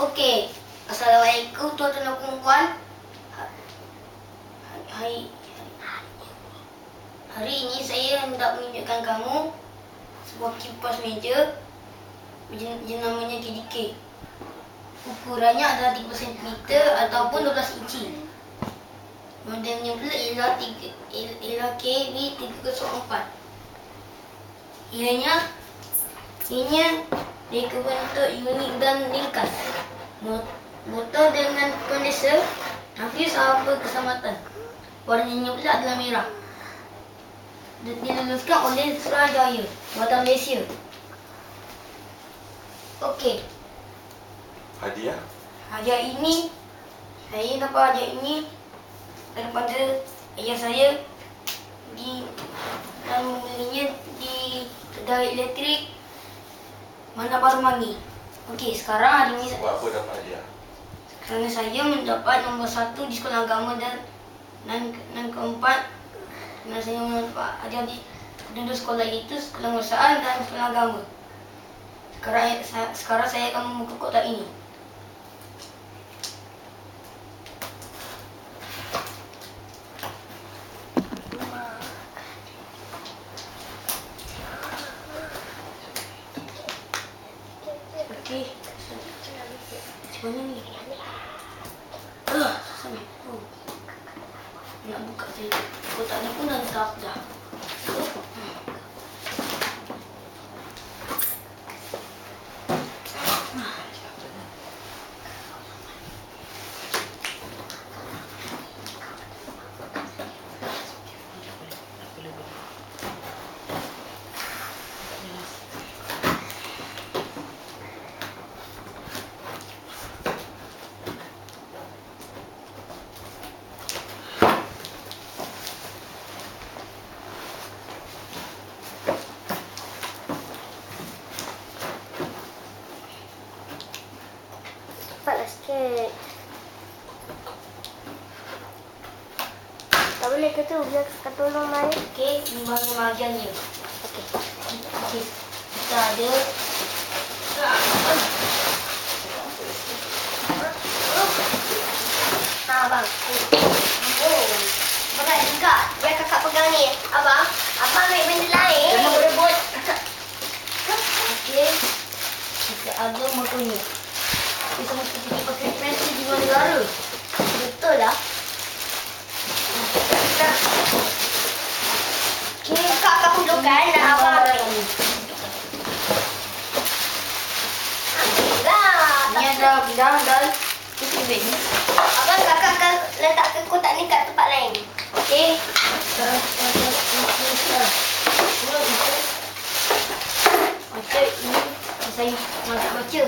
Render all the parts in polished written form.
Okey. Assalamualaikum tuan-tuan dan puan-puan. Hari ini saya hendak menunjukkan kamu sebuah kipas meja namanya KDK. Ukurannya adalah 3 cm ataupun 12 inci. Modelnya pula ialah KB304. Ianya reka bentuk unik dan ringkas. Motor dengan kondenser hampir sama keselamatan. Warnanya pula adalah merah. Diluluskan oleh Surajaya, Buatan Malaysia. Okey. Hadiah? Hadiah ini, saya dapat hadiah ini daripada ayah saya dan membelinya di kedai elektrik Mana Baru Mangi. Okey, sekarang hari ini Buat apa dapat hadiah? kerana saya mendapat nombor 1 di sekolah agama dan keempat kerana saya mendapat hadiah di kedua sekolah itu, sekolah penguasaan dan sekolah agama. Sekarang saya akan membuka kotak ini. Okey. Macam mana ni? Sana. Nak buka saya. Kotak ni pun dah lengkap dah. Cepatlah sikit. Tak boleh ke tu? Biar kakak tolong Mari. Okey, ini bahagian-bahagiannya. Okey. Okey. Kita ada Abang. Oh. Berat juga. Biar kakak pegang ni. Abang ambil benda lain. jangan berebut. Okey. Kita ada motornya. Kita mesti pergi pakai pensel di luar negara. Betul lah. Okey, kakak akan hudurkan dan abang ambil. Ambillah. Ini ada bidang dan isi ni. Abang, kakak akan letakkan kotak ni kat tempat lain. Okey. Sekarang kita baca ini saya nak baca.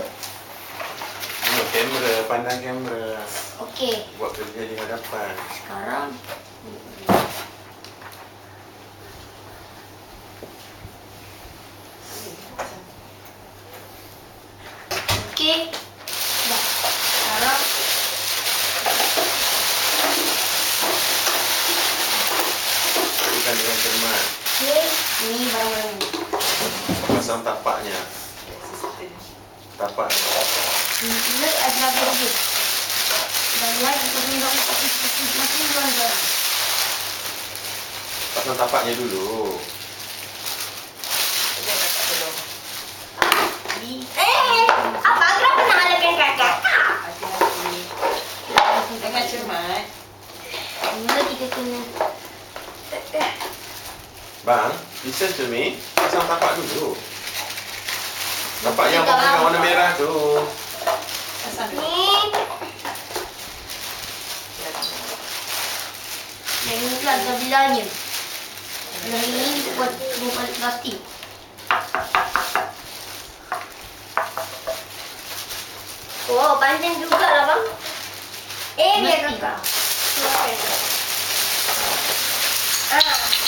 Tengok kamera, pandang kamera. Okey. Buat kerja di hadapan. Sekarang okey. Dah. Sekarang Bukan dengan cermat. okey, ini barang-barang ni. Pasang tapaknya. Tapak. Ini ada lagi. Dan lain untuk masing barang. Pasang tapaknya dulu. Di Abang kenapa nak halalkan kakak? Dengan cermat. mula kita kena Bang, listen to me. Pasang tapak dulu. Tapak yang warna merah tu. Pasang dulu. Ni. yang ini pula ada bilanya. Bilah ini kita buat balik plastik. Oh, panjang juga lah bang. Biar Mesti. kakak.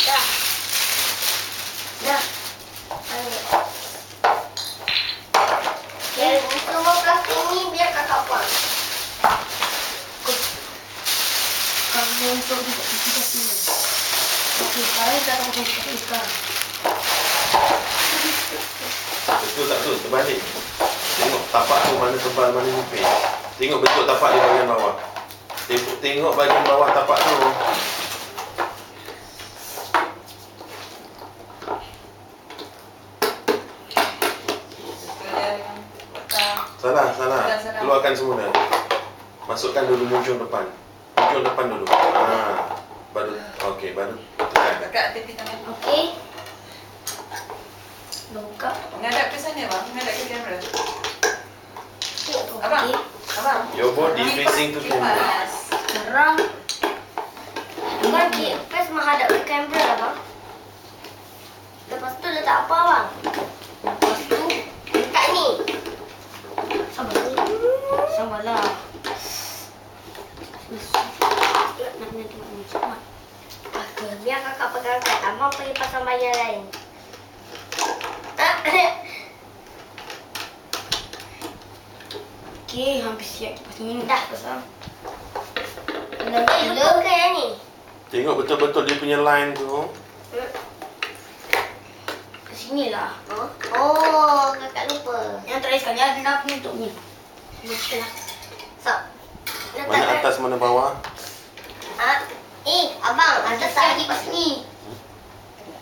Dah. Dah. Ambil. Yang semua plastik ni biar kakak buang. Kalau untuk kita sini. Okey, sekarang kita akan pakai sekarang. Betul tak tu? Terbalik. Tengok. tapak tu mana tebal, mana nipis. Tengok bentuk tapak di bahagian bawah. Tengok bahagian bawah tapak tu. Salah. Keluarkan semula. Masukkan dulu hujung depan. Hujung depan dulu. Baru, okey, baru tekan. Kakak tepi tangan. Okey. Buka. Menghadap ke sana, bang. Menghadap ke kamera. Abang. Okey. Abang. Your body facing to camera. Kipas. Sekarang Abang kipas menghadap ke kamera abang. Lepas tu letak apa abang? lepas tu Dekat ni. sabarlah. Nak tengok cepat. Okey, biar kakak pegangkan. Abang pergi pasang bayar lain. Okey, hampir siap kipas ni. Dah. Pasang. Lupa ke yang ni? Tengok betul-betul dia punya line tu. Ke sini lah. Oh, kakak lupa. Yang terakhir sekali ada penutup ni. Betul lah. So, Mana atas, mana bawah. Abang, Ada atas siap lagi. kipas ni.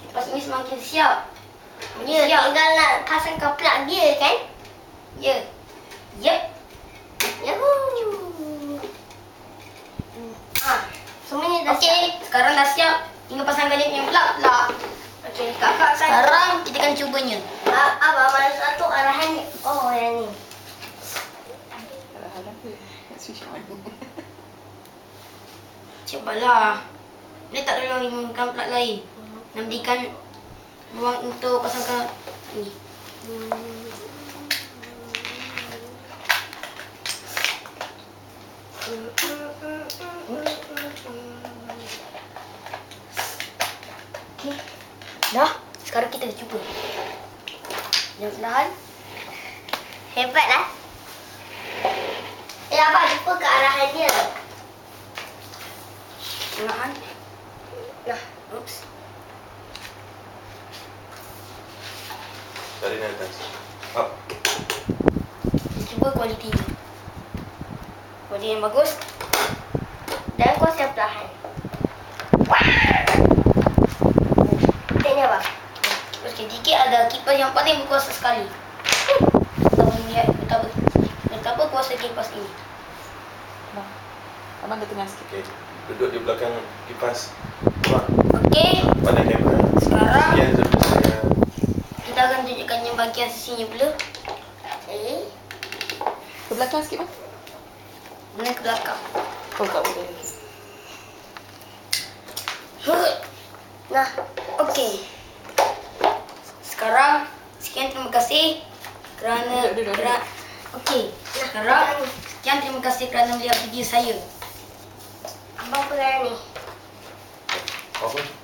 Kipas ni semakin siap. Ya, tinggal nak pasang ke plug dia kan? Ya. Yep. Yahoo. Semuanya dah siap. Okey, sekarang dah siap. Tinggal pasangkan dia punya plug lah. Okey, kakak akan Sekarang kita akan cubanya. Abang, mana satu arahan ni? Oh, yang ni. Alah, apa? Nak switch on. Cubalah. Letak dulu menggunakan plug lain. Dan berikan ruang untuk pasangkan ni. Okey. Dah. Sekarang kita dah cuba. Yang perlahan. Hebat lah. Abang, lupa ke arahan dia. Perlahan. Nah, Oops. Dari atas. Up. Cuba kualiti ni. Kualiti yang bagus. dan kuasa perlahan. Tengok abang. Terus sedikit ada kipas yang paling berkuasa sekali. Kita melihat betapa kuasa kipas ini. Abang. Abang ke tengah sikit. Okey. Duduk di belakang kipas. Abang, Okey, pandai kamera. sekarang Sekian dulu saya. kita akan tunjukkan yang bahagian sisinya pula. Ke belakang sikit, bang. Mana ke belakang. Oh, tak boleh lagi. Nah, okey. Sekarang sekian terima kasih kerana Duduk. okey. Sekarang sekian terima kasih kerana melihat video saya. Abang pegang ni. Apa?